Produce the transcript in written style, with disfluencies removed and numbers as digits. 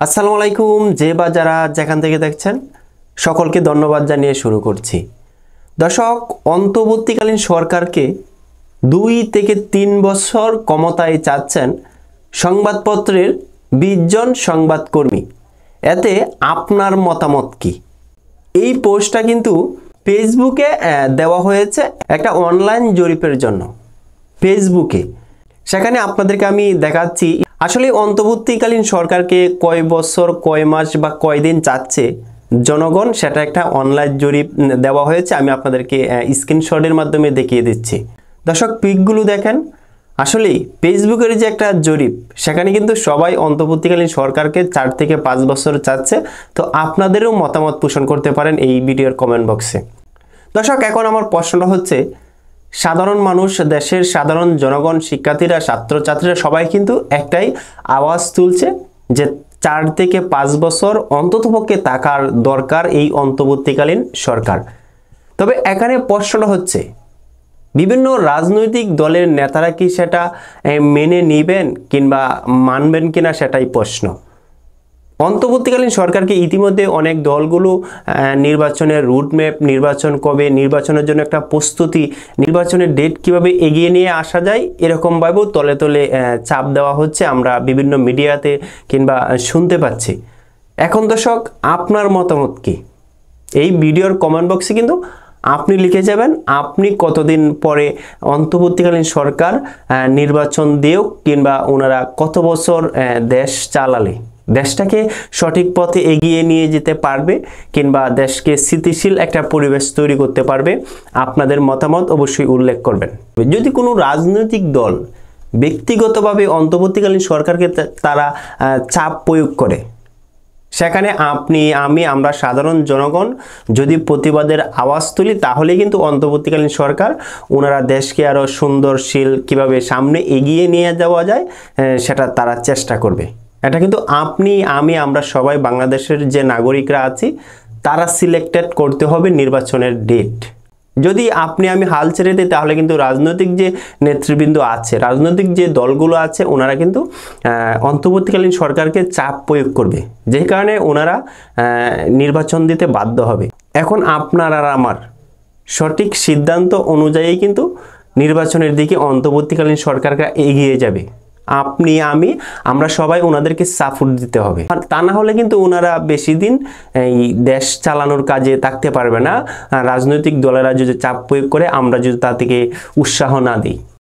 আসসালামু আলাইকুম। যে বা যারা যেখান থেকে দেখছেন সকলকে ধন্যবাদ জানিয়ে শুরু করছি। দর্শক, অন্তর্বর্তীকালীন সরকারকে 2 থেকে 3 বছর ক্ষমতায় চাচ্ছেন সংবাদপত্রের 20 জন সংবাদকর্মী। এতে আপনার মতামত কি? এই পোস্টটা কিন্তু ফেসবুকে দেওয়া হয়েছে একটা অনলাইন জরিপের জন্য। ফেসবুকে সেখানে আপনাদেরকে আমি দেখাচ্ছি আসলে অন্তর্বর্তীকালীন সরকারকে কয় বছর, কয় মাস বা কয়দিন চাচ্ছে জনগণ, সেটা একটা অনলাইন জরিপ দেওয়া হয়েছে। আমি আপনাদেরকে স্ক্রিনশটের মাধ্যমে দেখিয়ে দিচ্ছি। দর্শক, পিকগুলো দেখেন। আসলে ফেসবুকের যে একটা জরিপ, সেখানে কিন্তু সবাই অন্তর্বর্তীকালীন সরকারকে 4 থেকে 5 বছর চাচ্ছে। তো আপনাদেরও মতামত পোষণ করতে পারেন এই ভিডিওর কমেন্ট বক্সে। দর্শক, এখন আমার প্রশ্নটা হচ্ছে, সাধারণ মানুষ, দেশের সাধারণ জনগণ, শিক্ষার্থীরা, ছাত্রছাত্রীরা সবাই কিন্তু একটাই আওয়াজ তুলছে যে 4 থেকে 5 বছর অন্ততপক্ষে থাকার দরকার এই অন্তর্বর্তীকালীন সরকার। তবে এখানে প্রশ্নটা হচ্ছে, বিভিন্ন রাজনৈতিক দলের নেতারা কি সেটা মেনে নেবেন কিংবা মানবেন কিনা, সেটাই প্রশ্ন। অন্তর্বর্তীকালীন সরকারকে ইতিমধ্যে অনেক দলগুলো নির্বাচনের রুটম্যাপ, নির্বাচন কবে, নির্বাচনের জন্য একটা প্রস্তুতি, নির্বাচনের ডেট কিভাবে এগিয়ে নিয়ে আসা যায়, এরকমভাবেও তলে তলে চাপ দেওয়া হচ্ছে। আমরা বিভিন্ন মিডিয়াতে কিংবা শুনতে পাচ্ছি। এখন দর্শক, আপনার মতামত কি? এই ভিডিওর কমেন্ট বক্সে কিন্তু আপনি লিখে যাবেন আপনি কতদিন পরে অন্তর্বর্তীকালীন সরকার নির্বাচন দিয়েও কিংবা ওনারা কত বছর দেশ চালালে দেশটাকে সঠিক পথে এগিয়ে নিয়ে যেতে পারবে কিংবা দেশকে স্থিতিশীল একটা পরিবেশ তৈরি করতে পারবে। আপনাদের মতামত অবশ্যই উল্লেখ করবেন। যদি কোনো রাজনৈতিক দল ব্যক্তিগতভাবে অন্তর্বর্তীকালীন সরকারকে তারা চাপ প্রয়োগ করে, সেখানে আপনি, আমি, আমরা সাধারণ জনগণ যদি প্রতিবাদের আওয়াজ তুলি, তাহলে কিন্তু অন্তর্বর্তীকালীন সরকার ওনারা দেশকে আরও সুন্দরশীল কিভাবে সামনে এগিয়ে নিয়ে যাওয়া যায় সেটা তারা চেষ্টা করবে। এটা কিন্তু আপনি, আমি, আমরা সবাই বাংলাদেশের যে নাগরিকরা আছি তারা সিলেক্টেড করতে হবে নির্বাচনের ডেট। যদি আপনি আমি হাল ছেড়ে দিই, তাহলে কিন্তু রাজনৈতিক যে নেতৃবৃন্দ আছে, রাজনৈতিক যে দলগুলো আছে, ওনারা কিন্তু অন্তর্বর্তীকালীন সরকারকে চাপ প্রয়োগ করবে, যে কারণে ওনারা নির্বাচন দিতে বাধ্য হবে। এখন আপনার আর আমার সঠিক সিদ্ধান্ত অনুযায়ী কিন্তু নির্বাচনের দিকে অন্তর্বর্তীকালীন সরকারকে এগিয়ে যাবে। আপনি, আমি, আমরা সবাই ওনাদেরকে সাপোর্ট দিতে হবে। আর তা না হলে কিন্তু ওনারা বেশি দিন এই দেশ চালানোর কাজে থাকতে পারবে না। রাজনৈতিক দলেরা যদি চাপ প্রয়োগ করে, আমরা যদি তা থেকে উৎসাহ না দিই।